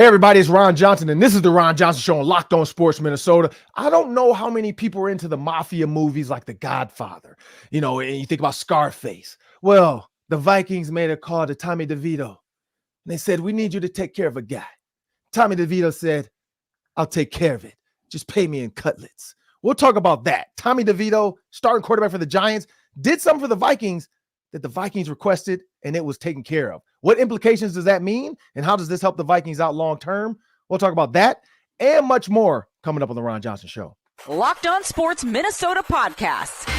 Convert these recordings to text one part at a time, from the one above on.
Hey, everybody, it's Ron Johnson, and this is the Ron Johnson Show on Locked On Sports Minnesota. I don't know how many people are into the mafia movies like The Godfather, and you think about Scarface. Well, the Vikings made a call to Tommy Devito, and they said, we need you to take care of a guy. Tommy Devito said, I'll take care of it. Just pay me in cutlets. We'll talk about that. Tommy DeVito, starting quarterback for the Giants, did something for the Vikings that the Vikings requested, and it was taken care of. What implications does that mean, and how does this help the Vikings out long term? We'll talk about that and much more coming up on the Ron Johnson Show. Locked On Sports Minnesota Podcasts.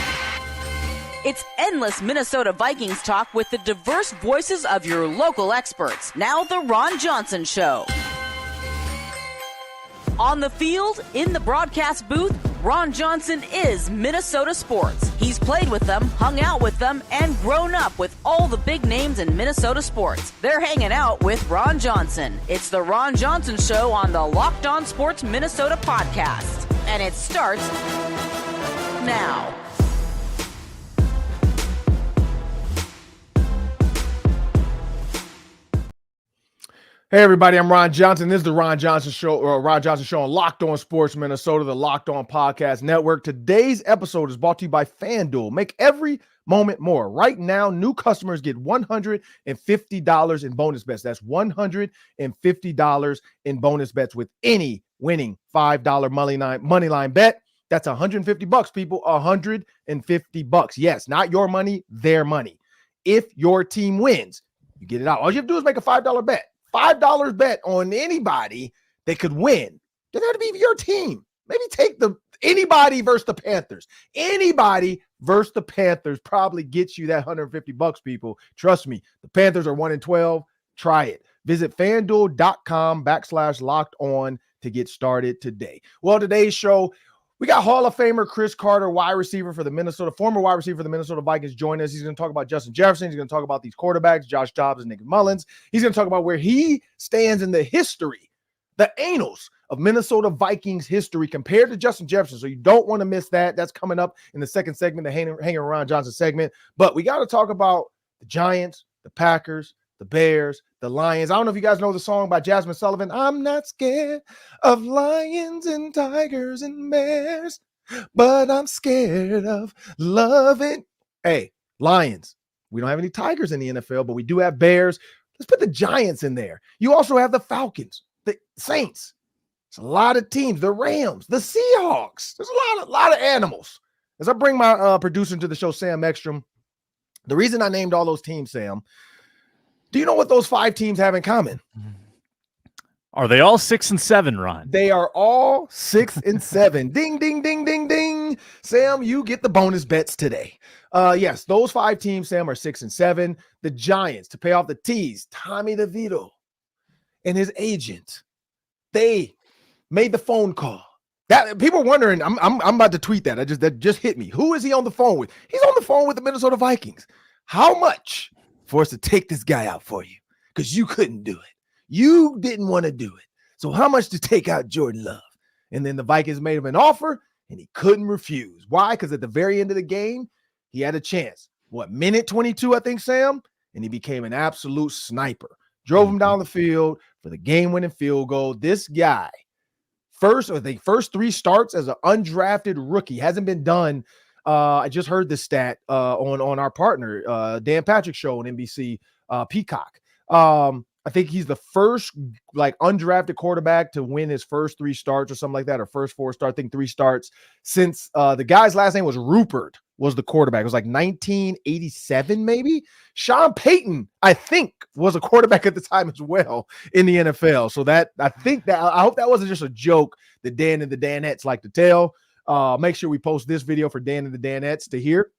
It's endless Minnesota Vikings talk with the diverse voices of your local experts. Now the Ron Johnson Show. On the field, in the broadcast booth, Ron Johnson is Minnesota sports. He's played with them, hung out with them, and grown up with all the big names in Minnesota sports. They're hanging out with Ron Johnson. It's the Ron Johnson Show on the Locked On Sports Minnesota podcast. And it starts now. Hey, everybody, I'm Ron Johnson. This is the Ron Johnson Show, on Locked On Sports Minnesota, the Locked On Podcast Network. Today's episode is brought to you by FanDuel. Make every moment more. Right now, new customers get $150 in bonus bets. That's $150 in bonus bets with any winning $5 money line bet. That's $150, people. $150. Yes, not your money, their money. If your team wins, you get it out. All you have to do is make a $5 bet. $5 bet on anybody that could win. Doesn't have to be your team. Maybe take anybody versus the Panthers. Anybody versus the Panthers probably gets you that $150, people. Trust me, the Panthers are 1-12. Try it. Visit FanDuel.com/locked on to get started today. Well, today's show, we got Hall of Famer Cris Carter, former wide receiver for the Minnesota Vikings, join us. He's going to talk about Justin Jefferson. He's going to talk about these quarterbacks, Josh Dobbs and Nick Mullens. He's going to talk about where he stands in the history, the annals of Minnesota Vikings history compared to Justin Jefferson. So you don't want to miss that. That's coming up in the second segment, the Hanging Around Johnson segment. But we got to talk about the Giants, the Packers, the Bears, the Lions. I don't know if you guys know the song by Jasmine Sullivan. I'm not scared of lions and tigers and bears, but I'm scared of loving. Hey, Lions. We don't have any tigers in the NFL, but we do have bears. Let's put the Giants in there. You also have the Falcons, the Saints. There's a lot of teams. The Rams, the Seahawks. There's a lot of animals. As I bring my producer to the show, Sam Ekstrom, the reason I named all those teams, Sam, do you know what those 5 teams have in common? Are they all 6 and 7, Ron? They are all 6 and 7. Ding, ding, ding, ding, ding. Sam, you get the bonus bets today. Yes, those 5 teams, Sam, are 6 and 7. The Giants, to pay off the T's, Tommy DeVito and his agent, they made the phone call. That people are wondering, I'm about to tweet that. That just hit me. Who is he on the phone with? He's on the phone with the Minnesota Vikings. How much for us to take this guy out for you? Because you couldn't do it. You didn't want to do it. So how much to take out Jordan Love? And then the Vikings made him an offer, and he couldn't refuse. Why? Because at the very end of the game, he had a chance. Minute 22, I think, Sam? And he became an absolute sniper. Drove him down the field for the game-winning field goal. This guy, first 3 starts as an undrafted rookie. Hasn't been done. I just heard this stat on our partner, Dan Patrick's show on NBC Peacock. I think he's the first undrafted quarterback to win his first 3 starts or something like that, or first 4 starts, I think 3 starts since the guy's last name was Rupert, was the quarterback. It was 1987, maybe. Sean Payton, I think, was a quarterback at the time as well in the NFL. So I hope that wasn't just a joke that Dan and the Danettes like to tell. Make sure we post this video for Dan and the Danettes to hear.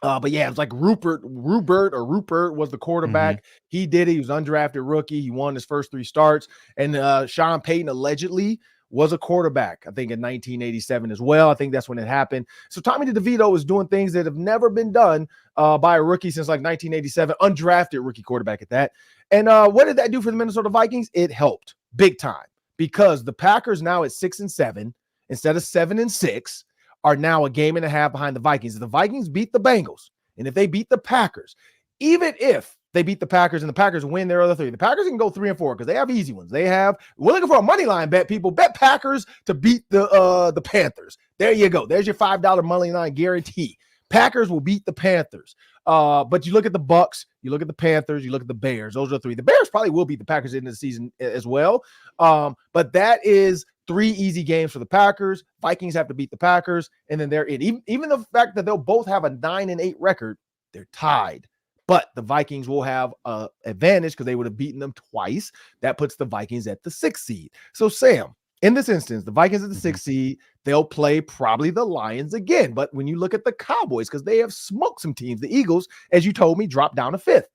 But yeah, it was Rupert was the quarterback. Mm-hmm. He did it. He was undrafted rookie. He won his first 3 starts. And Sean Payton allegedly was a quarterback, I think, in 1987 as well. I think that's when it happened. So Tommy DeVito is doing things that have never been done by a rookie since 1987, undrafted rookie quarterback at that. And what did that do for the Minnesota Vikings? It helped big time because the Packers now at 6 and 7 instead of 7 and 6. Are now a game and a half behind the Vikings. If the Vikings beat the Bengals, and if they beat the Packers, even if they beat the Packers and the Packers win their other 3. The Packers can go 3-4 because they have easy ones. We're looking for a money line bet, people. Bet Packers to beat the Panthers. There you go. There's your $5 money line guarantee. Packers will beat the Panthers. But you look at the Bucks, you look at the Panthers, you look at the Bears. Those are 3. The Bears probably will beat the Packers in the season as well. But that is 3 easy games for the Packers. Vikings have to beat the Packers, and then they're in. Even the fact that they'll both have a 9-8 record, they're tied. But the Vikings will have an advantage because they would have beaten them twice. That puts the Vikings at the 6th seed. So, Sam, in this instance, the Vikings at the 6th seed, they'll play probably the Lions again. But when you look at the Cowboys, because they have smoked some teams, the Eagles, as you told me, dropped down to 5th.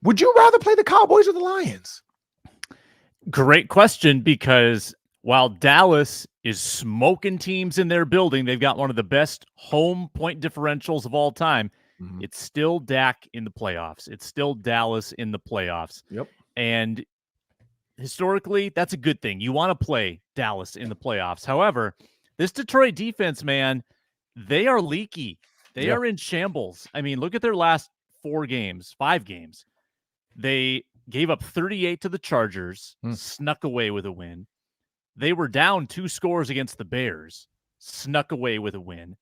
Would you rather play the Cowboys or the Lions? Great question, because while Dallas is smoking teams in their building, they've got one of the best home point differentials of all time. It's still Dak in the playoffs. It's still Dallas in the playoffs. Yep. And historically, that's a good thing. You want to play Dallas in the playoffs. However, this Detroit defense, man, they are leaky. They are in shambles. I mean, look at their last 5 games. They gave up 38 to the Chargers, snuck away with a win. They were down 2 scores against the Bears, snuck away with a win.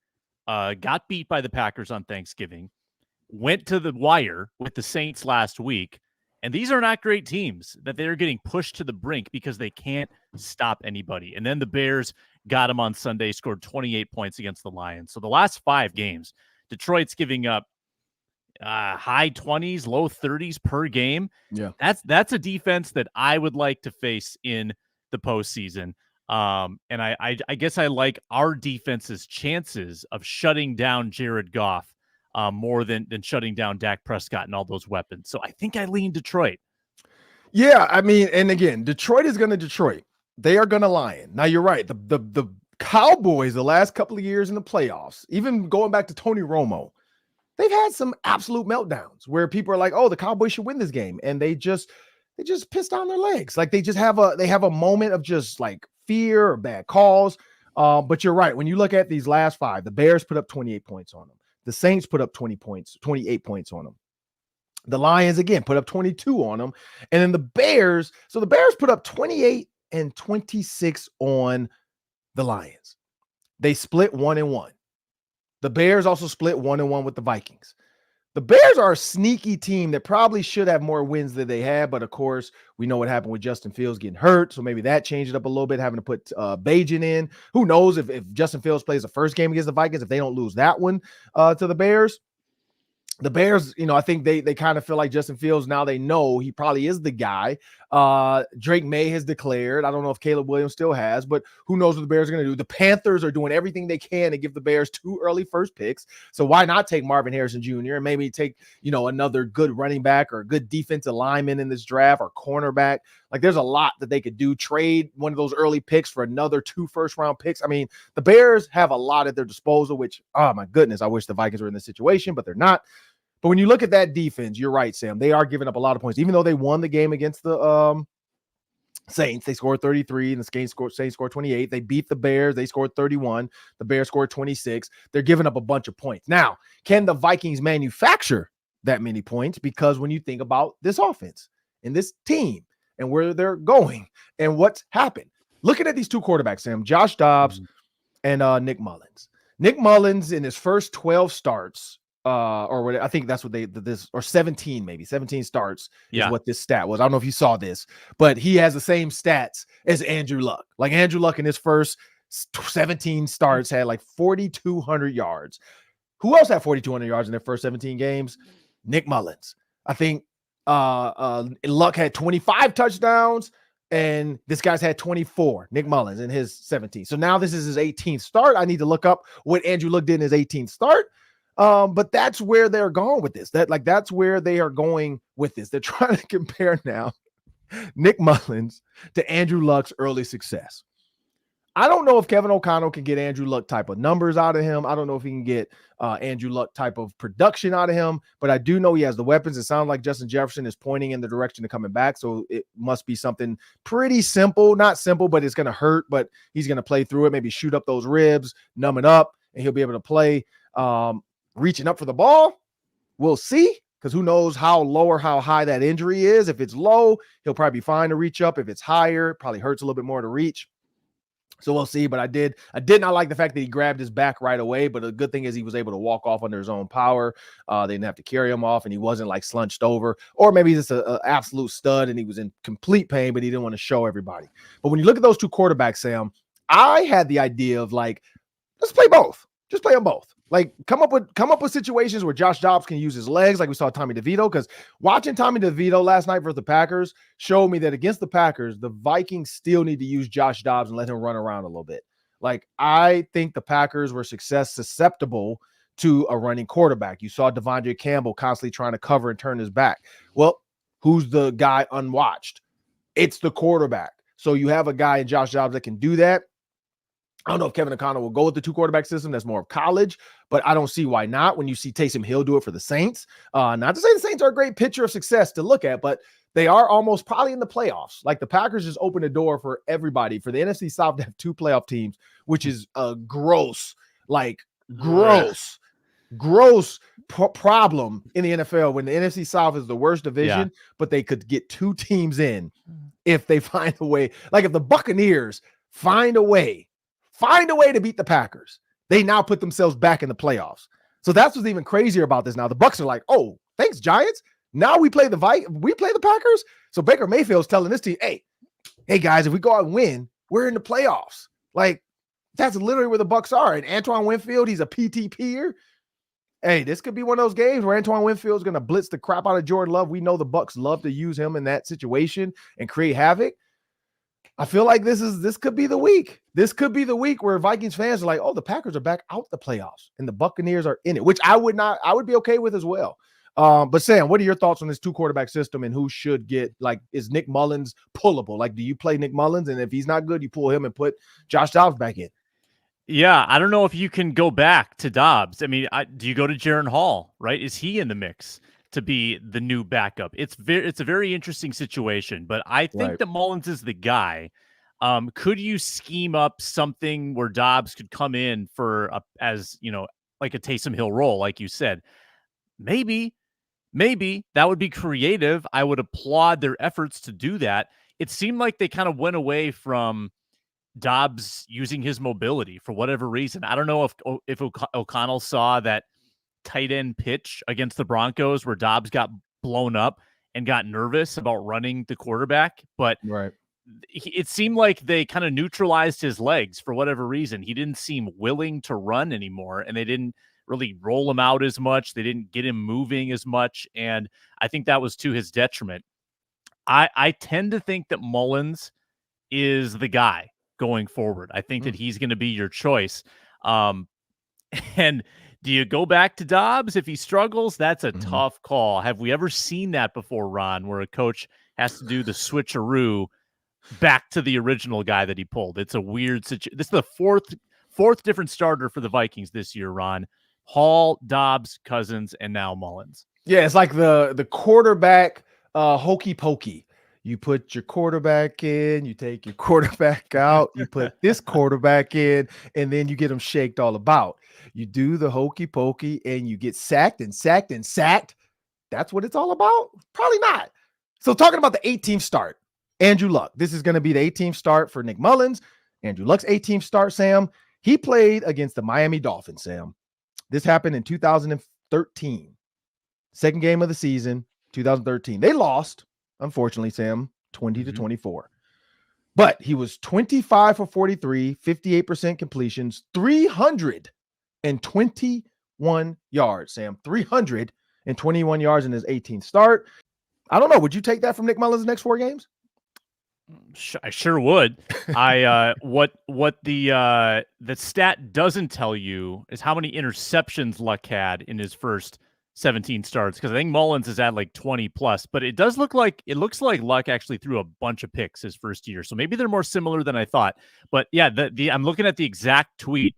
Got beat by the Packers on Thanksgiving, went to the wire with the Saints last week. And these are not great teams that they're getting pushed to the brink because they can't stop anybody. And then the Bears got them on Sunday, scored 28 points against the Lions. So the last 5 games, Detroit's giving up high 20s, low 30s per game. Yeah, that's a defense that I would like to face in the postseason. And I guess I like our defense's chances of shutting down Jared Goff more than shutting down Dak Prescott and all those weapons. So I think I lean Detroit. Yeah, I mean, and again, Detroit is going to Detroit. They are going to Lion. Now, you're right. The Cowboys, the last couple of years in the playoffs, even going back to Tony Romo, they've had some absolute meltdowns where people are like, oh, the Cowboys should win this game. And they just pissed down their legs. Like they have a moment of just like fear or bad calls. But you're right. When you look at these last 5, the Bears put up 28 points on them. The Saints put up 28 points on them. The Lions, again, put up 22 on them. And then the Bears put up 28 and 26 on the Lions. They split 1-1. The Bears also split 1-1 with the Vikings. The Bears are a sneaky team that probably should have more wins than they had, but of course, we know what happened with Justin Fields getting hurt, so maybe that changed it up a little bit, having to put Bajan in. Who knows if Justin Fields plays the first game against the Vikings, if they don't lose that one to the Bears. The Bears, I think they kind of feel like Justin Fields, now they know he probably is the guy. Drake May has declared. I don't know if Caleb Williams still has, but who knows what the Bears are going to do. The Panthers are doing everything they can to give the Bears 2 early first picks. So why not take Marvin Harrison Jr. and maybe take, another good running back or a good defensive lineman in this draft or cornerback? Like there's a lot that they could do. Trade one of those early picks for another 2 first-round picks. I mean, the Bears have a lot at their disposal, which, oh my goodness, I wish the Vikings were in this situation, but they're not. But when you look at that defense, you're right, Sam. They are giving up a lot of points. Even though they won the game against the Saints, they scored 33, and the Saints scored 28. They beat the Bears. They scored 31. The Bears scored 26. They're giving up a bunch of points. Now, can the Vikings manufacture that many points? Because when you think about this offense and this team and where they're going and what's happened, looking at these 2 quarterbacks, Sam, Josh Dobbs and Nick Mullens. Nick Mullens in his first 12 starts, or I think that's what or 17 starts is what this stat was. I don't know if you saw this, but he has the same stats as Andrew Luck. Like Andrew Luck in his first 17 starts had like 4,200 yards. Who else had 4,200 yards in their first 17 games? Nick Mullens. I think Luck had 25 touchdowns, and this guy's had 24, Nick Mullens, in his 17. So now this is his 18th start. I need to look up what Andrew Luck did in his 18th start. But that's where they're going with this. That's where they are going with this. They're trying to compare now Nick Mullens to Andrew Luck's early success. I don't know if Kevin O'Connell can get Andrew Luck type of numbers out of him. I don't know if he can get Andrew Luck type of production out of him, but I do know he has the weapons. It sounds like Justin Jefferson is pointing in the direction of coming back. So it must be something pretty simple, not simple, but it's going to hurt, but he's going to play through it, maybe shoot up those ribs, numb it up, and he'll be able to play. Reaching up for the ball, we'll see. because who knows how low or how high that injury is. If it's low, he'll probably be fine to reach up. If it's higher, it probably hurts a little bit more to reach. So we'll see, but I did not like the fact that he grabbed his back right away, but the good thing is he was able to walk off under his own power. They didn't have to carry him off, and he wasn't like slunched over, or maybe he's just an absolute stud and he was in complete pain, but he didn't want to show everybody. But when you look at those two quarterbacks, Sam, I had the idea of like, let's play both. Just play them both. Like come up with situations where Josh Dobbs can use his legs, like we saw Tommy Devito. Because watching Tommy Devito last night versus the Packers showed me that against the Packers, the Vikings still need to use Josh Dobbs and let him run around a little bit. Like I think the Packers were susceptible to a running quarterback. You saw Devondre Campbell constantly trying to cover and turn his back. Well, who's the guy unwatched? It's the quarterback. So you have a guy in Josh Dobbs that can do that. I don't know if Kevin O'Connell will go with the two quarterback system. That's more of college, but I don't see why not when you see Taysom Hill do it for the Saints. Not to say the Saints are a great picture of success to look at, but they are almost probably in the playoffs. Like the Packers just opened the door for everybody, for the NFC South to have two playoff teams, which is a gross problem in the NFL when the NFC South is the worst division, but they could get two teams in if they find a way. Like if the Buccaneers find a way to beat the Packers, they now put themselves back in the playoffs. So that's what's even crazier about this now. The Bucs are like, oh, thanks, Giants. Now we play the Packers. So Baker Mayfield's telling this team, hey guys, if we go out and win, we're in the playoffs. Like that's literally where the Bucs are. And Antoine Winfield, he's a PTPer. Hey, this could be one of those games where Antoine Winfield's going to blitz the crap out of Jordan Love. We know the Bucs love to use him in that situation and create havoc. I feel like this could be the week. This could be the week where Vikings fans are like, oh, the Packers are back out the playoffs and the Buccaneers are in it, which I would be okay with as well. But Sam, what are your thoughts on this two quarterback system and who should get, like, is Nick Mullens pullable? Like, do you play Nick Mullens? And if he's not good, you pull him and put Josh Dobbs back in. Yeah, I don't know if you can go back to Dobbs. I mean, do you go to Jaron Hall, right? Is he in the mix to be the new backup? It's a very interesting situation, but I think that Mullens is the guy. Could you scheme up something where Dobbs could come in for as like a Taysom Hill role, like you said? Maybe that would be creative. I would applaud their efforts to do that. It seemed like they kind of went away from Dobbs using his mobility for whatever reason. I don't know if O'Connell saw that tight end pitch against the Broncos where Dobbs got blown up and got nervous about running the quarterback, but it seemed like they kind of neutralized his legs for whatever reason. He didn't seem willing to run anymore, and they didn't really roll him out as much. They didn't get him moving as much, and I think that was to his detriment. I tend to think that Mullens is the guy going forward. I think that he's going to be your choice. And do you go back to Dobbs if he struggles? That's a tough call. Have we ever seen that before, Ron, where a coach has to do the switcheroo back to the original guy that he pulled? It's a weird situation. This is the fourth different starter for the Vikings this year, Ron. Hall, Dobbs, Cousins, and now Mullens. Yeah, it's like the quarterback hokey pokey. You put your quarterback in, you take your quarterback out, you put this quarterback in, and then you get them shaked all about. You do the hokey pokey and you get sacked and sacked and sacked. That's what it's all about? Probably not. So talking about the 8-team start, Andrew Luck. This is going to be the 8-team start for Nick Mullens. Andrew Luck's 8-team start, Sam. He played against the Miami Dolphins, Sam. This happened in 2013. Second game of the season, 2013. They lost, unfortunately, Sam, 20-24. But he was 25 for 43, 58% completions, 321 yards, Sam. 321 yards in his 18th start. I don't know. Would you take that from Nick Mullens' next 4 games? I sure would. What the stat doesn't tell you is how many interceptions Luck had in his first 17 starts, because I think Mullens is at like 20 plus, but it looks like Luck actually threw a bunch of picks his first year. So maybe they're more similar than I thought. But yeah, I'm looking at the exact tweet.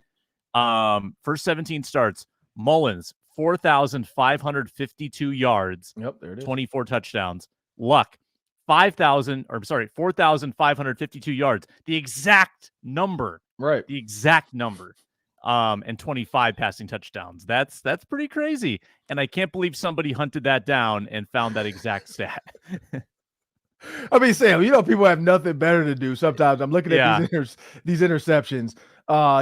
First 17 starts, Mullens 4,552 yards. Yep, there it is. 24 touchdowns. Luck 4,552 yards. The exact number. Right. The exact number. and 25 passing touchdowns. That's pretty crazy. And I can't believe somebody hunted that down and found that exact stat. I mean, Sam, people have nothing better to do. Sometimes I'm looking at these interceptions.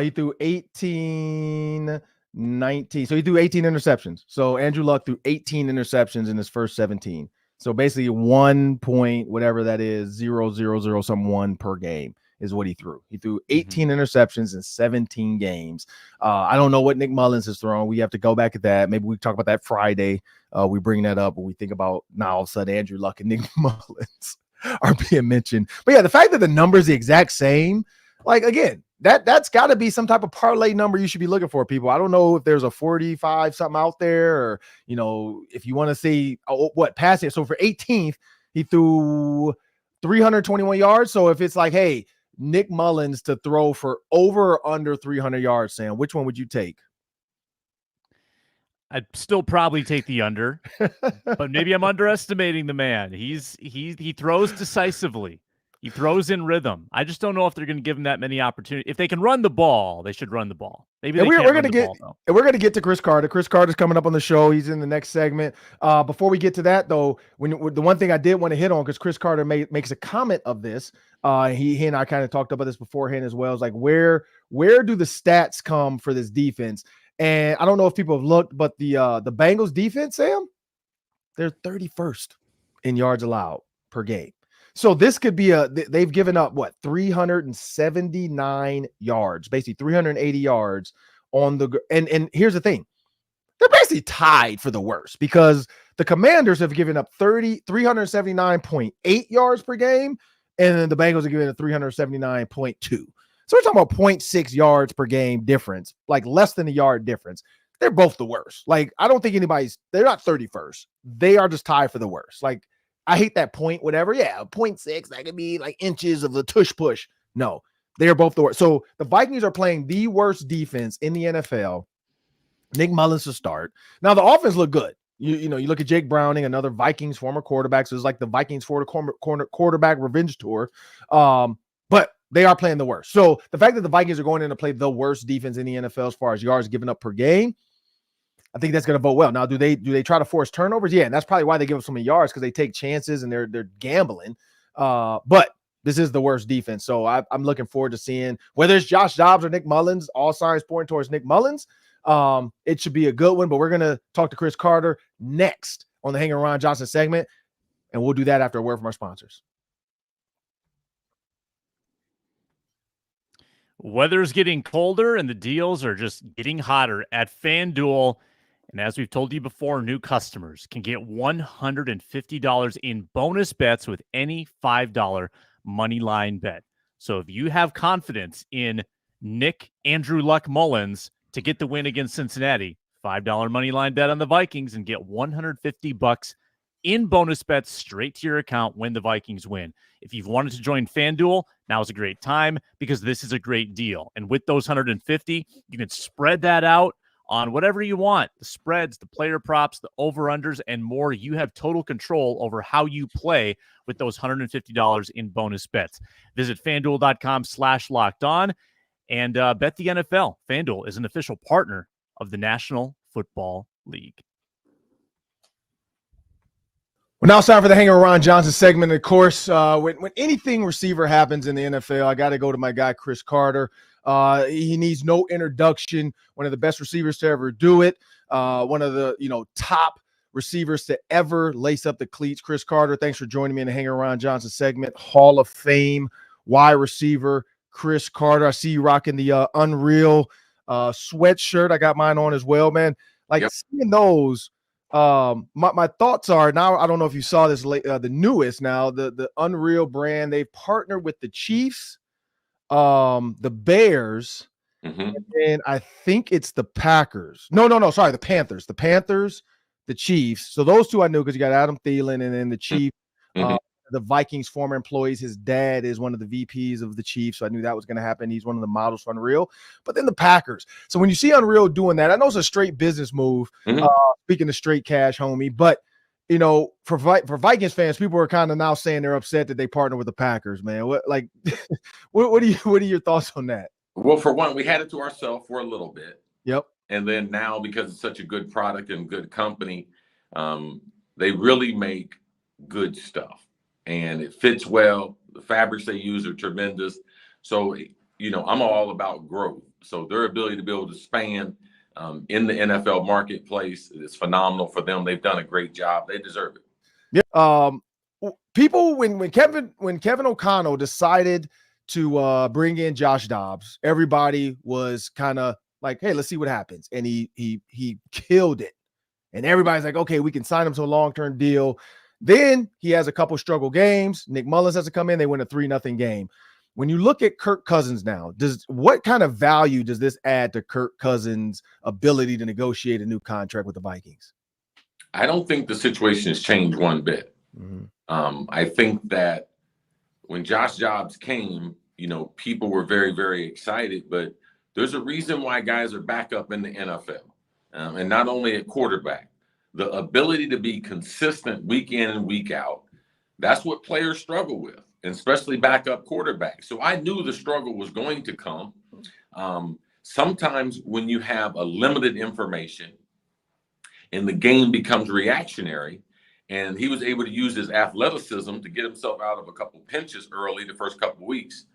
He threw 18, 19. So he threw 18 interceptions. So Andrew Luck threw 18 interceptions in his first 17. So basically 1 point, whatever that is, 0.00 some one per game is what he threw. He threw 18 interceptions in 17 games. I don't know what Nick Mullens has thrown. We have to go back at that. Maybe we talk about that Friday. We bring that up when we think about now all of a sudden Andrew Luck and Nick Mullens are being mentioned. But yeah, the fact that the number is the exact same, like, again, that's got to be some type of parlay number you should be looking for, people. I don't know if there's a 45 something out there, or if you want to see what passing. So for 18th, he threw 321 yards. So if it's like, hey, Nick Mullens to throw for over or under 300 yards, Sam, which one would you take? I'd still probably take the under, but maybe I'm underestimating the man. He throws decisively. He throws in rhythm. I just don't know if they're going to give him that many opportunities. If they can run the ball, they should run the ball. Maybe we're going to get to Cris Carter. Cris Carter's coming up on the show. He's in the next segment. Before we get to that, though, the one thing I did want to hit on, because Cris Carter makes a comment of this. He and I kind of talked about this beforehand as well. It's like, where do the stats come for this defense? And I don't know if people have looked, but the Bengals defense, Sam, they're 31st in yards allowed per game. So this could be they've given up 379 yards, basically 380 yards on and here's the thing. They're basically tied for the worst, because the Commanders have given up 379.8 yards per game, and then the Bengals are giving it 379.2. So we're talking about 0.6 yards per game difference, like less than a yard difference. They're both the worst. Like, I don't think they're not 31st. They are just tied for the worst. Like, I hate that point, whatever. Yeah, 0.6, that could be like inches of the tush push. No, they are both the worst. So the Vikings are playing the worst defense in the NFL. Nick Mullens to start. Now, the offense looked good. You look at Jake Browning, another Vikings former quarterback. So it's like the Vikings quarterback revenge tour. But they are playing the worst. So the fact that the Vikings are going in to play the worst defense in the NFL as far as yards given up per game, I think that's going to vote well. Now, do they try to force turnovers? Yeah, and that's probably why they give up so many yards, because they take chances and they're gambling. But this is the worst defense. So I'm looking forward to seeing whether it's Josh Dobbs or Nick Mullens. All signs pointing towards Nick Mullens. It should be a good one, but we're going to talk to Cris Carter next on the Hanging Ron Johnson segment, and we'll do that after a word from our sponsors. Weather's getting colder and the deals are just getting hotter at FanDuel. And as we've told you before, new customers can get $150 in bonus bets with any $5 money line bet. So if you have confidence in Andrew Luck Mullens to get the win against Cincinnati, $5 money line bet on the Vikings and get $150 in bonus bets straight to your account when the Vikings win. If you've wanted to join FanDuel, now is a great time, because this is a great deal. And with those 150, you can spread that out on whatever you want, the spreads, the player props, the over-unders, and more. You have total control over how you play with those $150 in bonus bets. Visit FanDuel.com/lockedon and bet the NFL. FanDuel is an official partner of the National Football League. Well, now it's time for the Hanging Ron Johnson segment. Of course, when anything receiver happens in the NFL, I got to go to my guy, Cris Carter. He needs no introduction. One of the best receivers to ever do it. One of the top receivers to ever lace up the cleats. Cris Carter, thanks for joining me in the Hanging Ron Johnson segment. Hall of Fame wide receiver Cris Carter. I see you rocking the Unreal sweatshirt. I got mine on as well, man. Seeing those. My thoughts are, now I don't know if you saw this the newest now, the Unreal brand. They've partnered with the Chiefs, the Bears, and I think it's the Packers. No, sorry, the Panthers. The Panthers, the Chiefs. So those two I knew, because you got Adam Thielen and then the Chiefs. The Vikings former employees. His dad is one of the VPs of the Chiefs, so I knew that was going to happen. He's one of the models for Unreal. But then the Packers. So when you see Unreal doing that, I know it's a straight business move. Speaking of straight cash, homie. But for Vikings fans, people are kind of now saying they're upset that they partner with the Packers. Man, what are your thoughts on that? Well, for one, we had it to ourselves for a little bit. Yep. And then now, because it's such a good product and good company, they really make good stuff. And it fits well. The fabrics they use are tremendous. So, I'm all about growth. So their ability to be able to span in the NFL marketplace is phenomenal for them. They've done a great job. They deserve it. Yeah. People, when Kevin O'Connell decided to bring in Josh Dobbs, everybody was kind of like, hey, let's see what happens. And he killed it. And everybody's like, okay, we can sign him to a long-term deal. Then he has a couple struggle games. Nick Mullens has to come in. They win a 3-0 game. When you look at Kirk Cousins now, what kind of value does this add to Kirk Cousins' ability to negotiate a new contract with the Vikings? I don't think the situation has changed one bit. Mm-hmm. I think that when Josh Dobbs came, people were very, very excited, but there's a reason why guys are back up in the NFL. And not only at quarterback, the ability to be consistent week in and week out, that's what players struggle with, and especially backup quarterbacks. So I knew the struggle was going to come. Sometimes when you have a limited information and the game becomes reactionary, and he was able to use his athleticism to get himself out of a couple pinches early the first couple of weeks.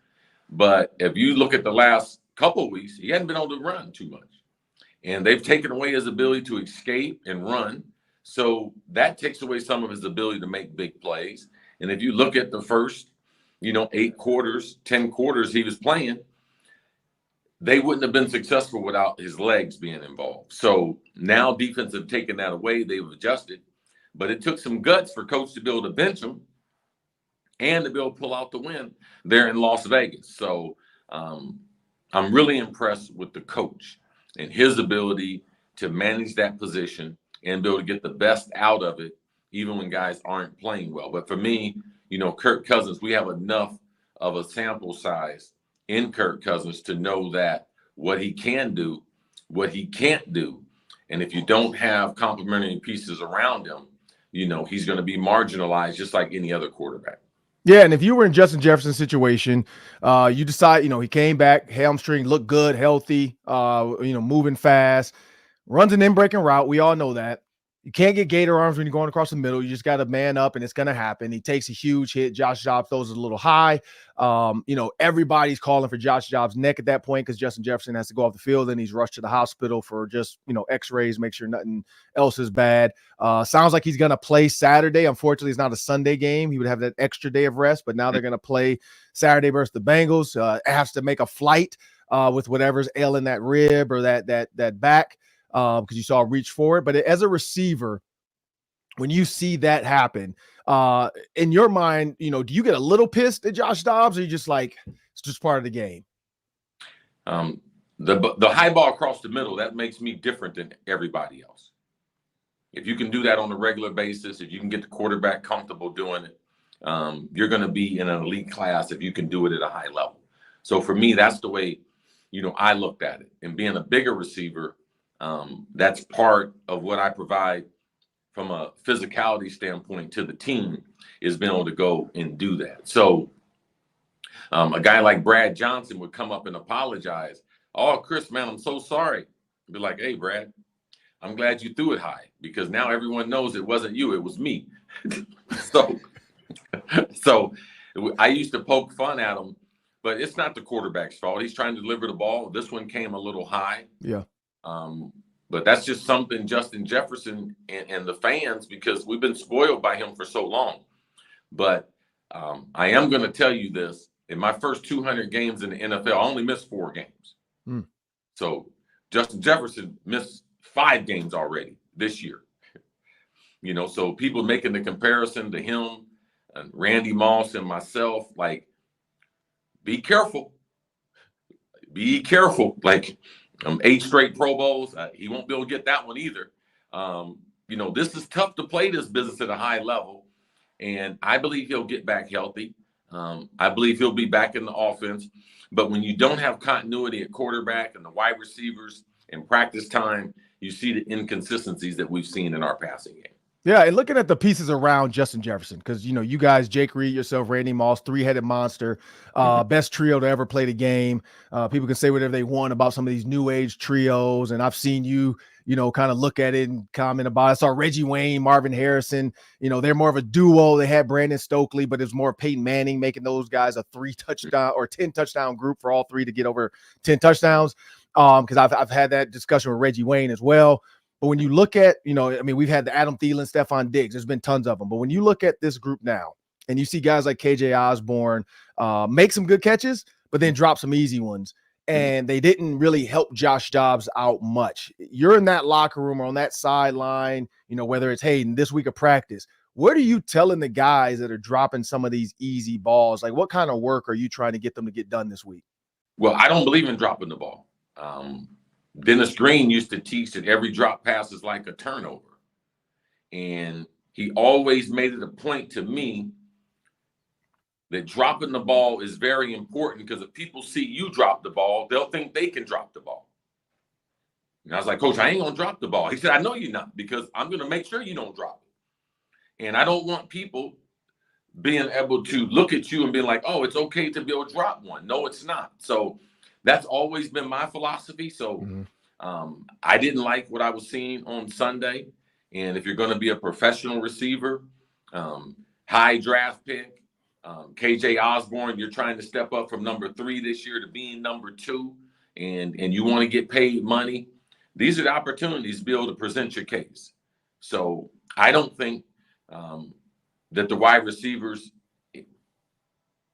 But if you look at the last couple of weeks, he hadn't been able to run too much. And they've taken away his ability to escape and run. So that takes away some of his ability to make big plays. And if you look at the first, 8 quarters, 10 quarters he was playing, they wouldn't have been successful without his legs being involved. So now defense have taken that away. They've adjusted. But it took some guts for coach to be able to bench him and to be able to pull out the win there in Las Vegas. So I'm really impressed with the coach and his ability to manage that position and be able to get the best out of it, even when guys aren't playing well. But for me, Kirk Cousins, we have enough of a sample size in Kirk Cousins to know that what he can do, what he can't do. And if you don't have complementary pieces around him, he's going to be marginalized just like any other quarterback. Yeah, and if you were in Justin Jefferson's situation, you decide, he came back, hamstring, looked good, healthy, moving fast, runs an in-breaking route. We all know that. You can't get gator arms when you're going across the middle. You just got to man up, and it's going to happen. He takes a huge hit. Josh Dobbs throws it a little high. Everybody's calling for Josh Dobbs' neck at that point because Justin Jefferson has to go off the field, and he's rushed to the hospital for just, x-rays, make sure nothing else is bad. Sounds like he's going to play Saturday. Unfortunately, it's not a Sunday game. He would have that extra day of rest, but now they're going to play Saturday versus the Bengals. Has to make a flight with whatever's ailing that rib or that back. Because you saw a reach for it. But as a receiver, when you see that happen, in your mind, do you get a little pissed at Josh Dobbs, or you just like, it's just part of the game? The high ball across the middle, that makes me different than everybody else. If you can do that on a regular basis, if you can get the quarterback comfortable doing it, you're going to be in an elite class if you can do it at a high level. So for me, that's the way, I looked at it. And being a bigger receiver, that's part of what I provide from a physicality standpoint to the team, is being able to go and do that. So a guy like Brad Johnson would come up and apologize. Oh, Cris, man, I'm so sorry. I'd be like, hey, Brad, I'm glad you threw it high, because now everyone knows it wasn't you, it was me. So I used to poke fun at him, but it's not the quarterback's fault. He's trying to deliver the ball. This one came a little high. Yeah. But that's just something Justin Jefferson and the fans, because we've been spoiled by him for so long. But I am going to tell you this. In my first 200 games in the NFL, I only missed 4 games. So Justin Jefferson missed 5 games already this year. So people making the comparison to him and Randy Moss and myself, like, be careful. Be careful. Like, 8 straight Pro Bowls. He won't be able to get that one either. This is tough to play this business at a high level. And I believe he'll get back healthy. I believe he'll be back in the offense. But when you don't have continuity at quarterback and the wide receivers in practice time, you see the inconsistencies that we've seen in our passing game. Yeah, and looking at the pieces around Justin Jefferson, because you guys, Jake Reed, yourself, Randy Moss, three-headed monster, best trio to ever play the game. People can say whatever they want about some of these new age trios, and I've seen you kind of look at it and comment about it. I saw Reggie Wayne, Marvin Harrison. They're more of a duo. They had Brandon Stokely, but it's more Peyton Manning making those guys a 3-touchdown or 10-touchdown group for all three to get over 10 touchdowns. Because I've had that discussion with Reggie Wayne as well. But when you look at, we've had the Adam Thielen, Stephon Diggs. There's been tons of them. But when you look at this group now and you see guys like KJ Osborne make some good catches, but then drop some easy ones, and they didn't really help Josh Dobbs out much. You're in that locker room or on that sideline, whether it's, hey, this week of practice, what are you telling the guys that are dropping some of these easy balls? Like, what kind of work are you trying to get them to get done this week? Well, I don't believe in dropping the ball. Dennis Green used to teach that every drop pass is like a turnover. And he always made it a point to me that dropping the ball is very important, because if people see you drop the ball, they'll think they can drop the ball. And I was like, Coach, I ain't going to drop the ball. He said, I know you're not, because I'm going to make sure you don't drop it. And I don't want people being able to look at you and be like, oh, it's okay to be able to drop one. No, it's not. So that's always been my philosophy. So I didn't like what I was seeing on Sunday. And if you're going to be a professional receiver, high draft pick, KJ Osborne, you're trying to step up from number 3 this year to being number 2, and you want to get paid money. These are the opportunities to be able to present your case. So I don't think that the wide receivers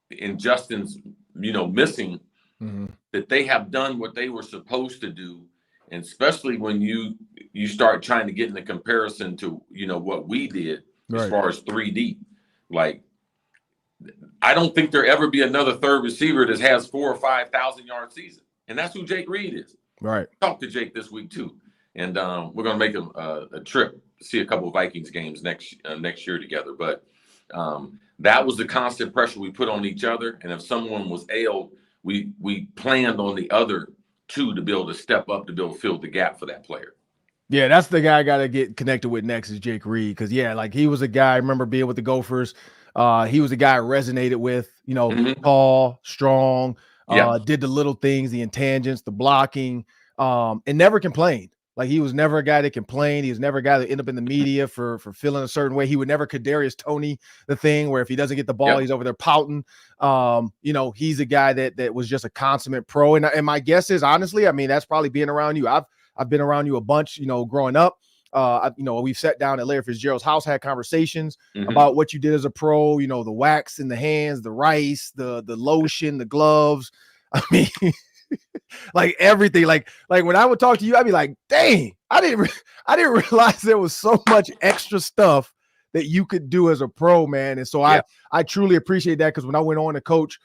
in Justin's, missing, that they have done what they were supposed to do. And especially when you start trying to get in the comparison to, what we did as far as 3D. Like, I don't think there'll ever be another third receiver that has 4,000 or 5,000 yard season. And that's who Jake Reed is. Right. Talk to Jake this week too. And we're going to make a trip to see a couple of Vikings games next year together. But that was the constant pressure we put on each other. And if someone was ailed, we planned on the other 2 to be able to step up, to be able to fill the gap for that player. Yeah, that's the guy I got to get connected with next is Jake Reed. Because, he was a guy, I remember being with the Gophers. He was a guy I resonated with, tall, strong, did the little things, the intangients, the blocking, and never complained. Like, he was never a guy that complained. He was never a guy that ended up in the media for feeling a certain way. He would never Kadarius Toney the thing where if he doesn't get the ball, he's over there pouting. He's a guy that was just a consummate pro. And my guess is, honestly, that's probably being around you. I've been around you a bunch, growing up. We've sat down at Larry Fitzgerald's house, had conversations about what you did as a pro, the wax in the hands, the rice, the lotion, the gloves. Like everything, like when I would talk to you, I'd be like, dang, I didn't realize there was so much extra stuff that you could do as a pro, man. And so I truly appreciate that. Cause when I went on to coach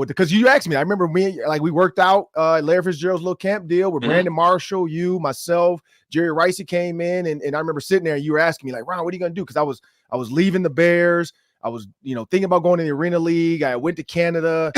because you asked me, I remember we worked out Larry Fitzgerald's little camp deal with Brandon Marshall, you, myself, Jerry Rice came in, and I remember sitting there and you were asking me like, Ron, what are you going to do? Cause I was leaving the Bears. I was, thinking about going to the Arena League. I went to Canada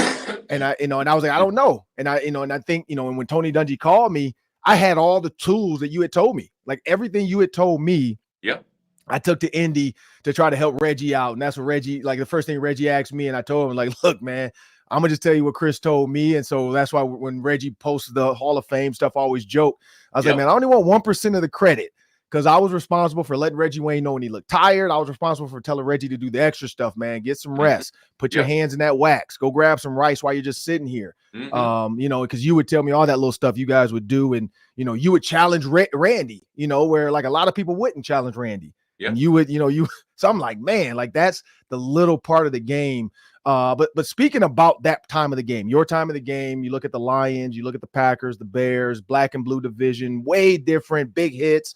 and I was like, I don't know. And I think, when Tony Dungy called me, I had all the tools that you had told me, like everything you had told me. Yep. I took to Indy to try to help Reggie out. And that's what Reggie, like the first thing Reggie asked me. And I told him like, look, man, I'm going to just tell you what Cris told me. And so that's why when Reggie posted the Hall of Fame stuff, I always joke. I was like, man, I only want 1% of the credit. Because I was responsible for letting Reggie Wayne know when he looked tired. I was responsible for telling Reggie to do the extra stuff, man. Get some rest. Put your hands in that wax. Go grab some rice while you're just sitting here. Because you would tell me all that little stuff you guys would do. And, you would challenge Randy, where like a lot of people wouldn't challenge Randy. Yeah. And you would, so I'm like, man, like that's the little part of the game. But speaking about that time of the game, your time of the game, you look at the Lions, you look at the Packers, the Bears, black and blue division, way different, big hits.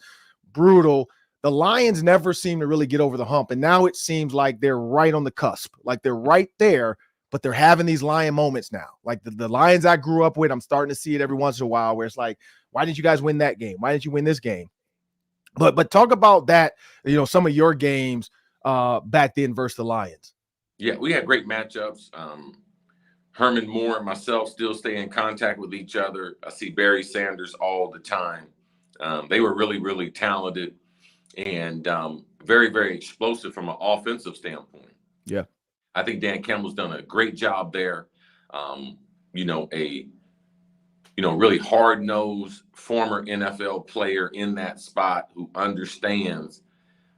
Brutal. The Lions never seem to really get over the hump. And now it seems like they're right on the cusp. Like they're right there, but they're having these Lion moments now. Like the Lions I grew up with, I'm starting to see it every once in a while where it's like, why didn't you guys win that game? Why didn't you win this game? But talk about that, some of your games back then versus the Lions. Yeah, we had great matchups. Herman Moore and myself still stay in contact with each other. I see Barry Sanders all the time. They were really, really talented. And very, very explosive from an offensive standpoint. Yeah. I think Dan Campbell's done a great job there. Really hard-nosed former NFL player in that spot who understands,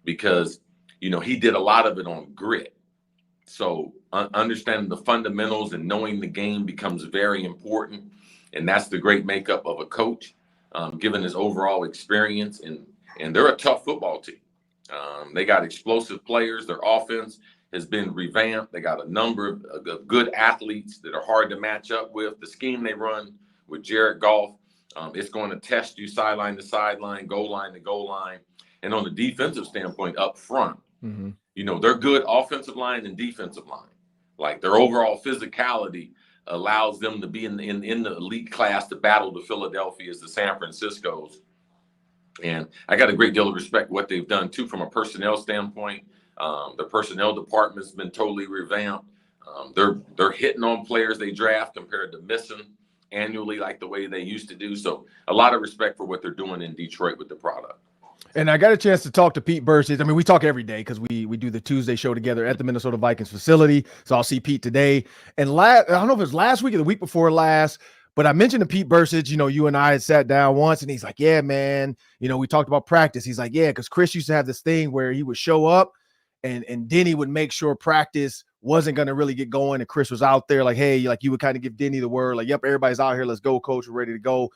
because, he did a lot of it on grit. So understanding the fundamentals and knowing the game becomes very important. And that's the great makeup of a coach, given his overall experience. And they're a tough football team. They got explosive players. Their offense has been revamped. They got a number of good athletes that are hard to match up with. The scheme they run with Jared Goff, it's going to test you sideline to sideline, goal line to goal line. And on the defensive standpoint up front, they're good offensive line and defensive line. Like, their overall physicality allows them to be in the elite class to battle the Philadelphias, the San Franciscos. And I got a great deal of respect for what they've done, too, from a personnel standpoint. The personnel department's been totally revamped. They're hitting on players they draft compared to missing annually like the way they used to do. So a lot of respect for what they're doing in Detroit with the product. And I got a chance to talk to Pete Burchett. I mean, we talk every day because we do the Tuesday show together at the Minnesota Vikings facility. So I'll see Pete today. And I don't know if it was last week or the week before last, but I mentioned to Pete Burchett, you and I had sat down once, and he's like, yeah, man, we talked about practice. He's like, yeah, because Cris used to have this thing where he would show up and Denny would make sure practice wasn't going to really get going. And Cris was out there like, hey, like, you would kind of give Denny the word, like, yep, everybody's out here. Let's go, coach. We're ready to go.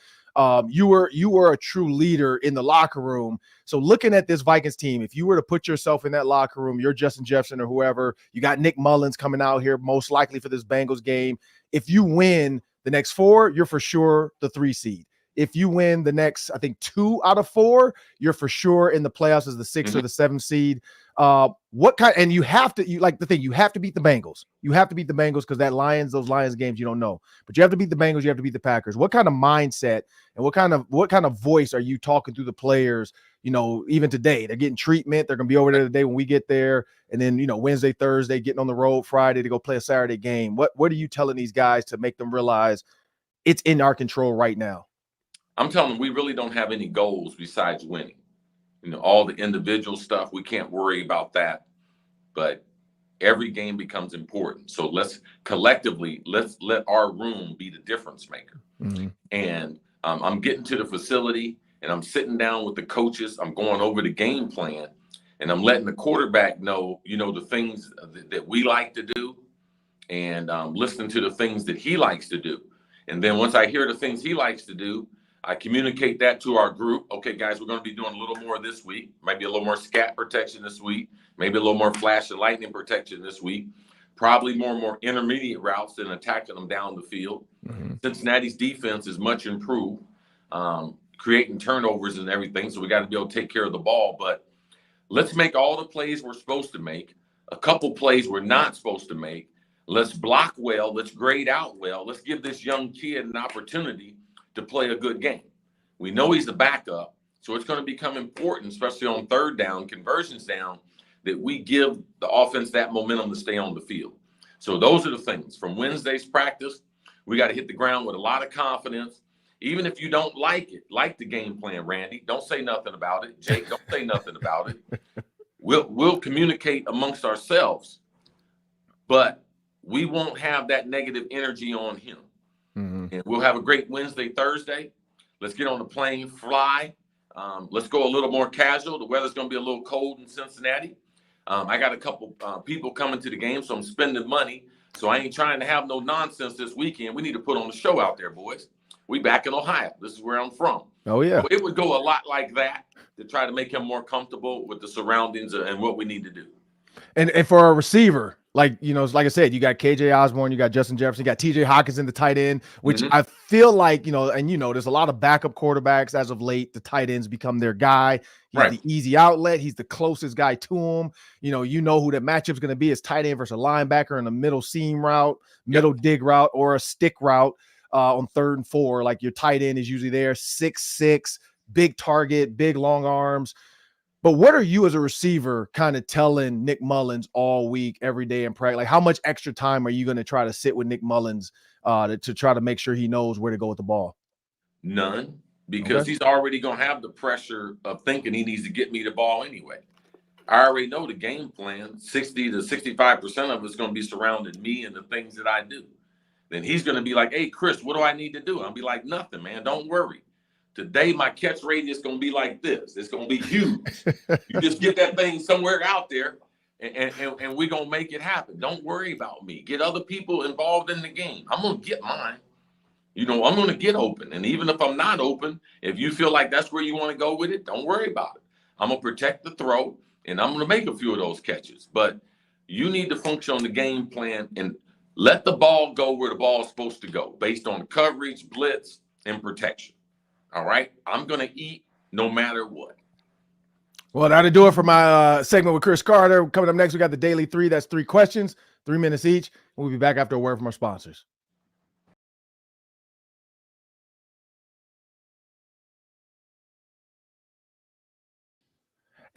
You were a true leader in the locker room. So looking at this Vikings team, if you were to put yourself in that locker room, you're Justin Jefferson or whoever, you got Nick Mullens coming out here most likely for this Bengals game. If you win the next 4, you're for sure the 3 seed. If you win the next, I think 2 out of 4, you're for sure in the playoffs as the 6th or the 7th seed. And you have to beat the Bengals. You have to beat the Bengals because those Lions games, you don't know. But you have to beat the Bengals, you have to beat the Packers. What kind of mindset and what kind of voice are you talking through the players? Even today, they're getting treatment. They're gonna be over there today when we get there. And then, Wednesday, Thursday, getting on the road Friday to go play a Saturday game. What are you telling these guys to make them realize it's in our control right now? I'm telling them we really don't have any goals besides winning. All the individual stuff, we can't worry about that. But every game becomes important. So let's let our room be the difference maker. And I'm getting to the facility and I'm sitting down with the coaches. I'm going over the game plan and I'm letting the quarterback know, the things that we like to do and listening to the things that he likes to do. And then once I hear the things he likes to do, I communicate that to our group. Okay, guys, we're going to be doing a little more this week, maybe a little more scat protection this week, maybe a little more flash and lightning protection this week, probably more intermediate routes than attacking them down the field. Cincinnati's defense is much improved, creating turnovers and everything, so we got to be able to take care of the ball. But let's make all the plays we're supposed to make, a couple plays we're not supposed to make. Let's block well. Let's grade out well. Let's give this young kid an opportunity to play a good game. We know he's the backup, so it's going to become important, especially on third down, conversions down, that we give the offense that momentum to stay on the field. So those are the things. From Wednesday's practice, we got to hit the ground with a lot of confidence. Even if you don't like the game plan, Randy, don't say nothing about it. Jake, don't say nothing about it. We'll communicate amongst ourselves, but we won't have that negative energy on him. And we'll have a great Wednesday, Thursday. Let's get on the plane, fly. Let's go a little more casual. The weather's going to be a little cold in Cincinnati. I got a couple people coming to the game, so I'm spending money. So I ain't trying to have no nonsense this weekend. We need to put on the show out there, boys. We back in Ohio. This is where I'm from. Oh, yeah. So it would go a lot like that to try to make him more comfortable with the surroundings and what we need to do. And for a receiver, like I said, you got KJ Osborne, you got Justin Jefferson, you got TJ Hawkinson, the tight end, which I feel like, there's a lot of backup quarterbacks as of late. The tight ends become their guy. He's the easy outlet. He's the closest guy to him. You know who the matchup's going to be is tight end versus a linebacker in a middle seam route, middle dig route, or a stick route on 3rd and 4. Like, your tight end is usually there, 6'6", big target, big long arms. But what are you as a receiver kind of telling Nick Mullens all week, every day in practice? Like, how much extra time are you going to try to sit with Nick Mullens to try to make sure he knows where to go with the ball? None, because he's already going to have the pressure of thinking he needs to get me the ball anyway. I already know the game plan. 60 to 65% of it's going to be surrounding me and the things that I do. Then he's going to be like, hey, Chris, what do I need to do? I'll be like, nothing, man. Don't worry. Today, my catch radius is going to be like this. It's going to be huge. You just get that thing somewhere out there, and we're going to make it happen. Don't worry about me. Get other people involved in the game. I'm going to get mine. I'm going to get open. And even if I'm not open, if you feel like that's where you want to go with it, don't worry about it. I'm going to protect the throw, and I'm going to make a few of those catches. But you need to function on the game plan and let the ball go where the ball is supposed to go based on coverage, blitz, and protection. All right? I'm going to eat no matter what. Well, that'll do it for my segment with Cris Carter. Coming up next, we got the Daily 3. That's 3 questions, 3 minutes each. We'll be back after a word from our sponsors.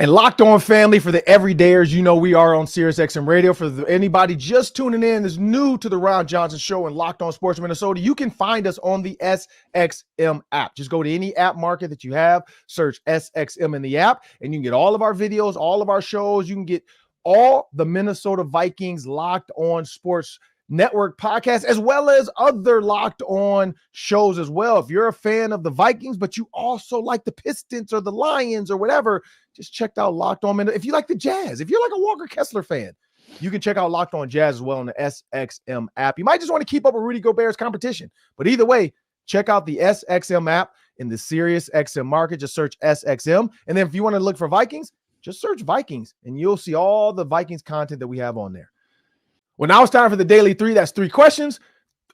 And Locked On family, for the everydayers, we are on SiriusXM Radio. For anybody just tuning in is new to the Ron Johnson Show and Locked On Sports Minnesota, you can find us on the SXM app. Just go to any app market that you have, search SXM in the app, and you can get all of our videos, all of our shows. You can get all the Minnesota Vikings Locked On Sports Network podcast, as well as other Locked On shows as well. If you're a fan of the Vikings, but you also like the Pistons or the Lions or whatever, just check out Locked On. If you like the Jazz, if you're like a Walker Kessler fan, you can check out Locked On Jazz as well on the SXM app. You might just want to keep up with Rudy Gobert's competition, but either way, check out the SXM app in the SiriusXM market. Just search SXM. And then if you want to look for Vikings, just search Vikings and you'll see all the Vikings content that we have on there. Well, now it's time for the Daily 3. That's 3 questions,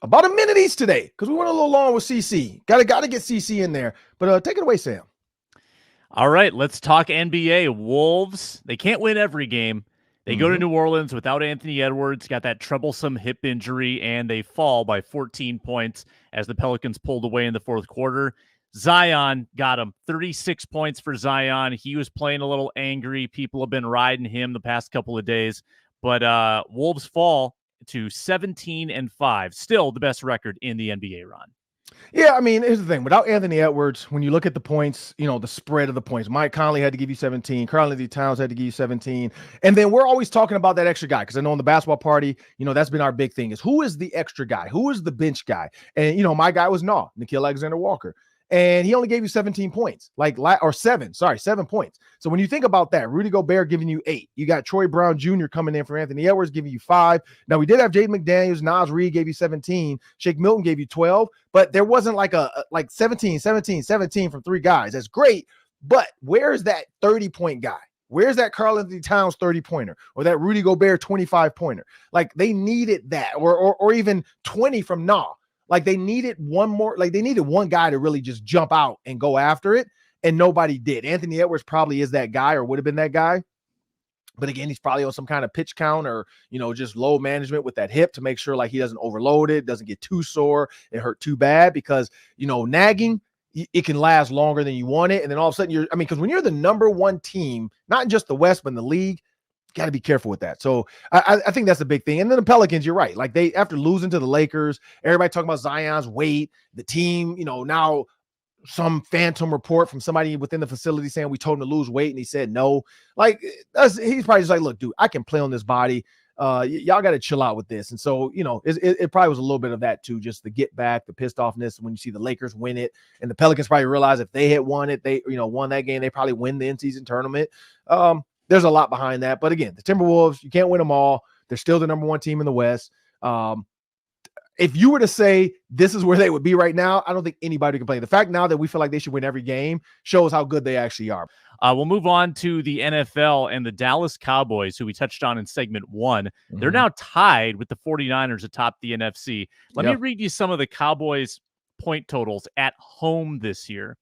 about a minute each today, because we went a little long with CC. Got to get CC in there. But take it away, Sam. All right, let's talk NBA. Wolves, they can't win every game. They go to New Orleans without Anthony Edwards, got that troublesome hip injury, and they fall by 14 points as the Pelicans pulled away in the fourth quarter. Zion got him 36 points for Zion. He was playing a little angry. People have been riding him the past couple of days. But Wolves fall to 17-5, still the best record in the NBA, Ron. Yeah, I mean, here's the thing. Without Anthony Edwards, when you look at the points, the spread of the points, Mike Conley had to give you 17. Karl-Anthony Towns had to give you 17. And then we're always talking about that extra guy, because I know in the basketball party, that's been our big thing, is who is the extra guy? Who is the bench guy? And, my guy was Nickeil Alexander-Walker. And he only gave you 17 points, 7 points. So when you think about that, Rudy Gobert giving you 8. You got Troy Brown Jr. coming in for Anthony Edwards, giving you 5. Now, we did have Jaden McDaniels. Nas Reed gave you 17. Shake Milton gave you 12. But there wasn't like 17 from 3 guys. That's great. But where's that 30-point guy? Where's that Karl-Anthony Towns 30-pointer or that Rudy Gobert 25-pointer? They needed that, or even 20 from Nah. They needed one more, they needed one guy to really just jump out and go after it, and nobody did. Anthony Edwards probably is that guy, or would have been that guy. But again, he's probably on some kind of pitch count or, just load management with that hip to make sure he doesn't overload it, doesn't get too sore and hurt too bad, because, nagging, it can last longer than you want it. And then all of a sudden because when you're the number 1 team, not in just the West, but in the league, got to be careful with that. So I think that's a big thing. And then the Pelicans, you're right. They, after losing to the Lakers, everybody talking about Zion's weight, the team, now some phantom report from somebody within the facility saying we told him to lose weight and he said no. He's probably just look, dude, I can play on this body. Y'all got to chill out with this. And so, it probably was a little bit of that too, just the get back, the pissed offness when you see the Lakers win it, and the Pelicans probably realize if they had won it, they, won that game, they probably win the in-season tournament. There's a lot behind that. But again, the Timberwolves, you can't win them all. They're still the number 1 team in the West. If you were to say this is where they would be right now, I don't think anybody can play. The fact now that we feel like they should win every game shows how good they actually are. We'll move on to the NFL and the Dallas Cowboys, who we touched on in segment 1. They're now tied with the 49ers atop the NFC. Let me read you some of the Cowboys' point totals at home this year.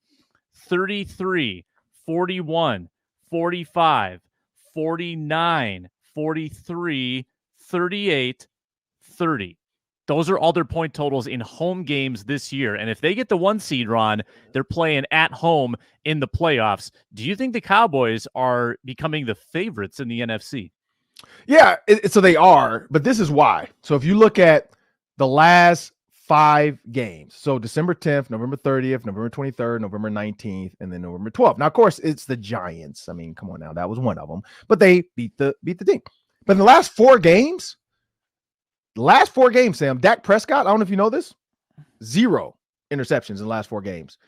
33, 41, 45, 49, 43, 38, 30. Those are all their point totals in home games this year. And if they get the 1 seed, Ron, they're playing at home in the playoffs. Do you think the Cowboys are becoming the favorites in the NFC? Yeah, so they are, but this is why. So if you look at the last 5 games. So December 10th, November 30th, November 23rd, November 19th, and then November 12th. Now, of course, it's the Giants. I mean, come on now. That was one of them. But they beat the team. But in the last 4 games, Sam, Dak Prescott, I don't know if you know this, 0 interceptions in the last 4 games.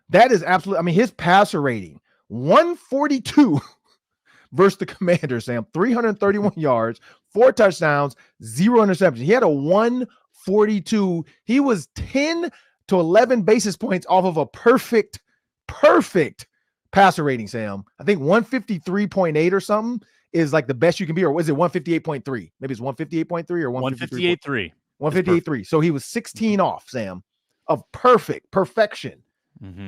That is absolutely, I mean, his passer rating, 142 versus the Commanders, Sam, 331 yards, 4 touchdowns, 0 interceptions. He had a 142. He was 10 to 11 basis points off of a perfect passer rating, Sam. I think 153.8 or something is like the best you can be, or was it 158.3? Maybe it's 158.3 or 158.3. 158.3. So he was 16 off, Sam, of perfection.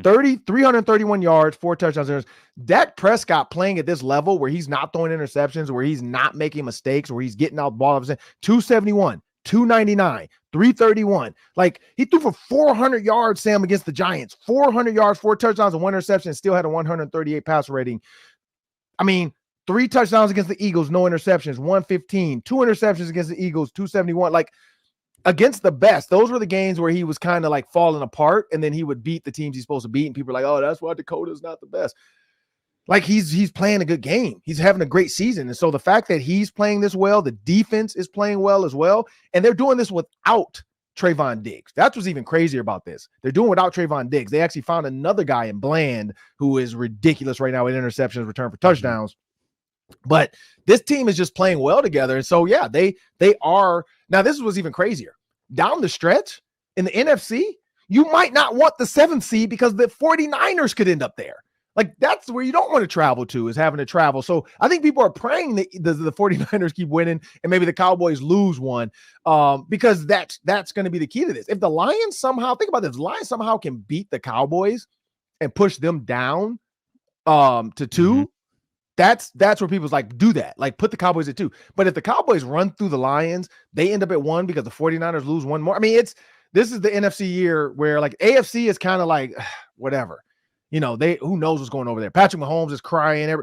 331 yards, 4 touchdowns. Dak Prescott playing at this level where he's not throwing interceptions, where he's not making mistakes, where he's getting out the ball. 271, 299, 331. Like, he threw for 400 yards, Sam, against the Giants. 400 yards, 4 touchdowns, and 1 interception, and still had a 138 passer rating. I mean, 3 touchdowns against the Eagles, no interceptions, 115, 2 interceptions against the Eagles, 271. Like, against the best, those were the games where he was kind of like falling apart, and then he would beat the teams he's supposed to beat, and people are like, oh, that's why Dakota's not the best. Like, he's playing a good game. He's having a great season. And so the fact that he's playing this well, the defense is playing well as well, and they're doing this without Trayvon Diggs. That's what's even crazier about this. They're doing without Trayvon Diggs. They actually found another guy in Bland who is ridiculous right now with interceptions, return for touchdowns. But this team is just playing well together. And so, yeah, they are. Now, this was even crazier. Down the stretch in the NFC, you might not want the 7th seed because the 49ers could end up there. Like, that's where you don't want to travel to, is having to travel. So I think people are praying that the 49ers keep winning and maybe the Cowboys lose one, because that's going to be the key to this. If the Lions somehow, think about this, the Lions somehow can beat the Cowboys and push them down to 2, that's where people's like, do that. Like, put the Cowboys at 2. But if the Cowboys run through the Lions, they end up at 1 because the 49ers lose 1 more. I mean, this is the NFC year where, like, AFC is kind of like, whatever. You know, who knows what's going over there. Patrick Mahomes is crying.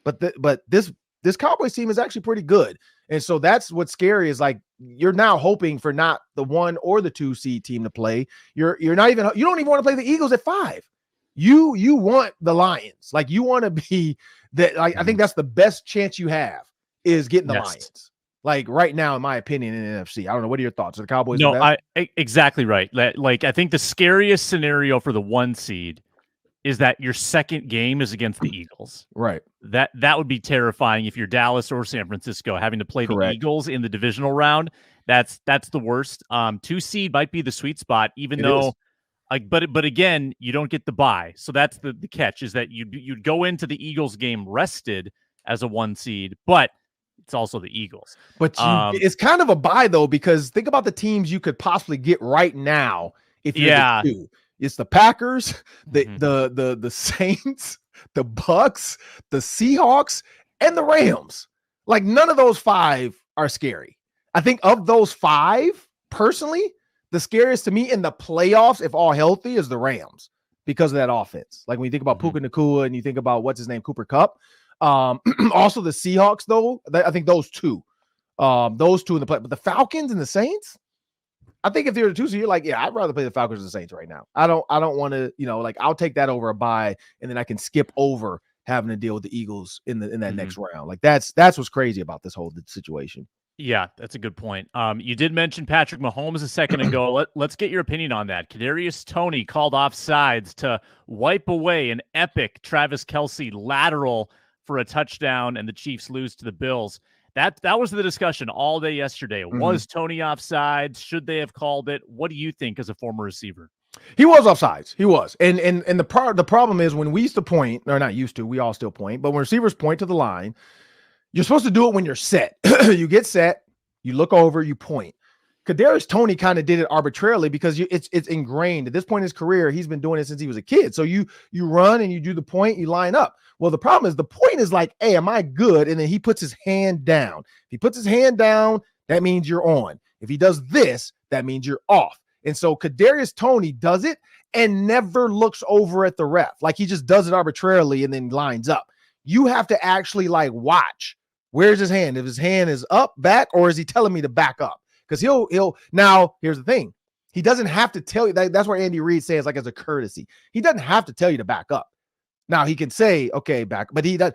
But this Cowboys team is actually pretty good. And so that's what's scary, is like, you're now hoping for not the 1 or the 2 seed team to play. You don't even want to play the Eagles at 5. You want the Lions. Like, you want to be that. Like, I think that's the best chance you have, is getting the Lions. Like, right now, in my opinion, in the NFC. I don't know. What are your thoughts? Are the Cowboys? No, exactly right. Like, I think the scariest scenario for the 1 seed is that your second game is against the Eagles. Right. That would be terrifying if you're Dallas or San Francisco having to play the Eagles in the divisional round. That's the worst. 2 seed might be the sweet spot, even though. But again, you don't get the bye. So that's the catch, is that you'd go into the Eagles game rested as a 1 seed, but it's also the Eagles. But it's kind of a bye, though, because think about the teams you could possibly get right now if you're the 2. It's the Packers, the Saints, the Bucks, the Seahawks, and the Rams. Like, none of those 5 are scary. I think of those 5, personally, the scariest to me in the playoffs, if all healthy, is the Rams, because of that offense. Like, when you think about Puka Nacua and you think about what's his name, Cooper Kupp. Also the Seahawks, though, I think those 2 in the play. But the Falcons and the Saints, I think if they're the 2, so you're like, yeah, I'd rather play the Falcons and the Saints right now. I don't want to, like, I'll take that over a bye, and then I can skip over having to deal with the Eagles in that next round. Like, that's what's crazy about this whole situation. Yeah, that's a good point. You did mention Patrick Mahomes a second ago. Let's get your opinion on that. Kadarius Toney called offsides to wipe away an epic Travis Kelce lateral for a touchdown, and the Chiefs lose to the Bills. That was the discussion all day yesterday. Was Toney offsides? Should they have called it? What do you think as a former receiver? He was offsides. He was. And the problem is, when we used to point, or not used to, we all still point, but when receivers point to the line, you're supposed to do it when you're set. You get set, you look over, you point. Kadarius Toney kind of did it arbitrarily because it's ingrained. At this point in his career, he's been doing it since he was a kid. So you run and you do the point, you line up. Well, the problem is the point is like, hey, am I good? And then he puts his hand down. If he puts his hand down, that means you're on. If he does this, that means you're off. And so Kadarius Toney does it and never looks over at the ref. Like, he just does it arbitrarily and then lines up. You have to actually, like, watch. Where's his hand? If his hand is up, back, or is he telling me to back up? Because he'll now, here's the thing. He doesn't have to tell you. That's where Andy Reid says, like, as a courtesy. He doesn't have to tell you to back up. Now, he can say, okay, back, but he does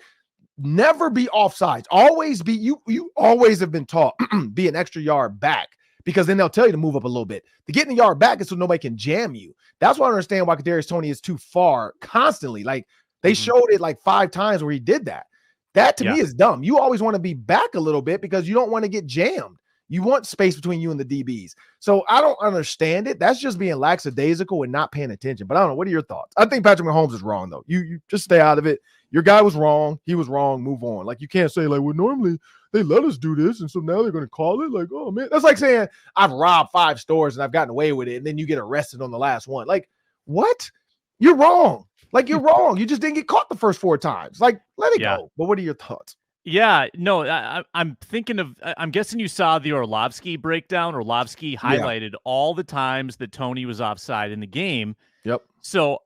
never be offsides. Always be, you always have been taught, be an extra yard back, because then they'll tell you to move up a little bit. To get in the yard back is so nobody can jam you. That's why I understand why Kadarius Toney is too far constantly. Like, they showed it like 5 times where he did that. That to me is dumb. You always want to be back a little bit because you don't want to get jammed. You want space between you and the DBs. So I don't understand it. That's just being lackadaisical and not paying attention. But I don't know. What are your thoughts? I think Patrick Mahomes is wrong, though. You just stay out of it. Your guy was wrong. He was wrong. Move on. Like, you can't say, like, well, normally they let us do this, and so now they're going to call it. Like, oh, man. That's like saying I've robbed 5 stores and I've gotten away with it, and then you get arrested on the last one. Like, what? You're wrong. Like, you're wrong. You just didn't get caught the first 4 times. Like, let it go. But what are your thoughts? Yeah, no, I'm thinking of, I'm guessing you saw the Orlovsky breakdown. Orlovsky highlighted all the times that Toney was offside in the game. Yep. So,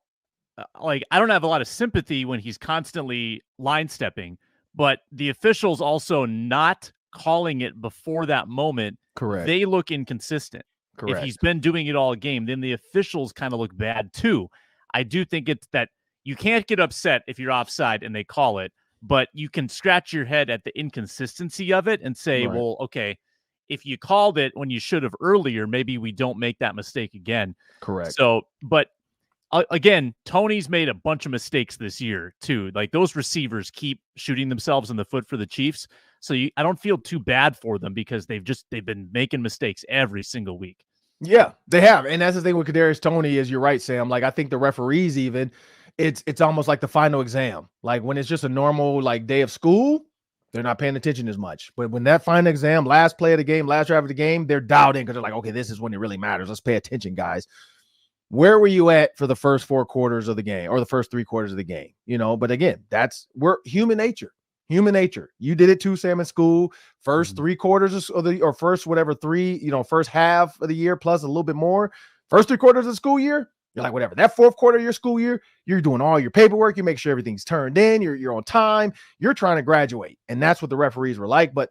like, I don't have a lot of sympathy when he's constantly line stepping, but the officials also not calling it before that moment. Correct. They look inconsistent. Correct. If he's been doing it all game, then the officials kind of look bad too. I do think it's that you can't get upset if you're offside and they call it, but you can scratch your head at the inconsistency of it and say, well, okay, if you called it when you should have earlier, maybe we don't make that mistake again. Correct. So, but again, Toney's made a bunch of mistakes this year too. Like, those receivers keep shooting themselves in the foot for the Chiefs. So I don't feel too bad for them because they've been making mistakes every single week. Yeah, they have. And that's the thing with Kadarius Toney is, you're right, Sam. Like, I think the referees even, it's almost like the final exam. Like, when it's just a normal, like, day of school, they're not paying attention as much. But when that final exam, last play of the game, last drive of the game, they're dialed in because they're like, okay, this is when it really matters. Let's pay attention, guys. Where were you at for the first 4 quarters of the game, or the first 3 quarters of the game? You know, but again, we're human nature. Human nature. You did it too, Sam, in school. First 3 quarters of the, or first whatever 3, first half of the year plus a little bit more. First 3 quarters of the school year, you're like, whatever. That 4th quarter of your school year, you're doing all your paperwork. You make sure everything's turned in. You're on time. You're trying to graduate. And that's what the referees were like. But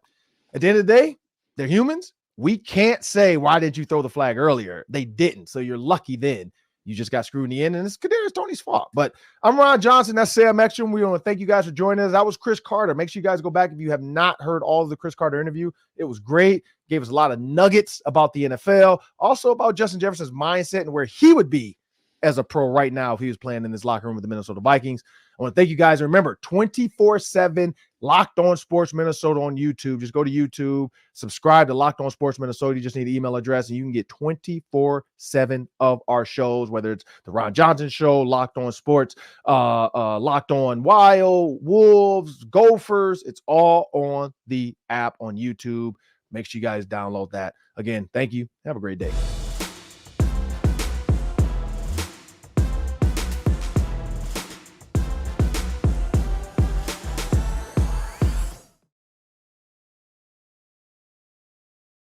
at the end of the day, they're humans. We can't say, why did you throw the flag earlier? They didn't. So you're lucky then. You just got screwed in the end, and it's Kadarius Toney's fault. But I'm Ron Johnson. That's Sam Ekstrom. We want to thank you guys for joining us. That was Cris Carter. Make sure you guys go back if you have not heard all of the Cris Carter interview. It was great. Gave us a lot of nuggets about the NFL, also about Justin Jefferson's mindset and where he would be as a pro right now if he was playing in this locker room with the Minnesota Vikings. I want to thank you guys. Remember, 24/7 Locked On Sports Minnesota on YouTube. Just go to YouTube, subscribe to Locked On Sports Minnesota. You just need an email address, and you can get 24/7 of our shows, whether it's the Ron Johnson Show, Locked On Sports, Locked On Wild, Wolves, Gophers. It's all on the app on YouTube. Make sure you guys download that. Again, thank you. Have a great day.